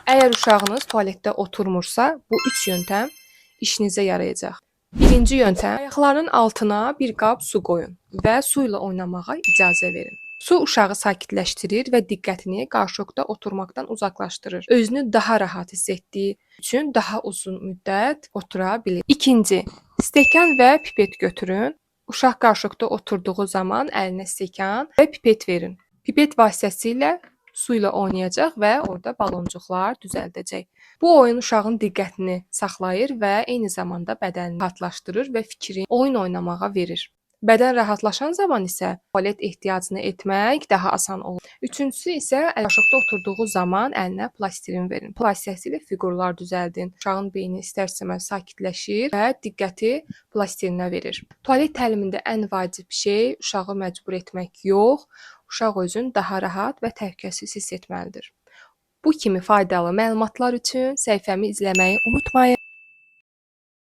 Əgər uşağınız tualetdə oturmursa, bu 3 yöntəm işinizə yarayacaq. Birinci yöntəm, ayaqlarının altına bir qab su qoyun və su ilə oynamağa icazə verin. Su uşağı sakitləşdirir və diqqətini qarşılıqda oturmaqdan uzaqlaşdırır. Özünü daha rahat hiss etdiyi üçün daha uzun müddət otura bilir. İkinci, stəkan və pipet götürün. Uşaq qarşılıqda oturduğu zaman əlinə stəkan və pipet verin. Pipet vasitəsilə su ilə oynayacaq və orada baloncuqlar düzəldəcək. Bu oyun uşağın diqqətini saxlayır və eyni zamanda bədənini rahatlaşdırır və fikrini oyun oynamağa verir. Bədən rahatlaşan zaman isə tualet ehtiyacını etmək daha asan olur. Üçüncüsü isə qarşılıqda oturduğu zaman əlinə plastirin verin. Vasitəsilə fiqurlar düzəldin. Uşağın beyni istər-istəməz sakitləşir və diqqəti plastirinə verir. Tualet təlimində ən vacib şey uşağı məcbur etmək yox, uşaq özünü daha rahat və təhlükəsiz hiss etməlidir. Bu kimi faydalı məlumatlar üçün səhifəmi izləməyi unutmayın.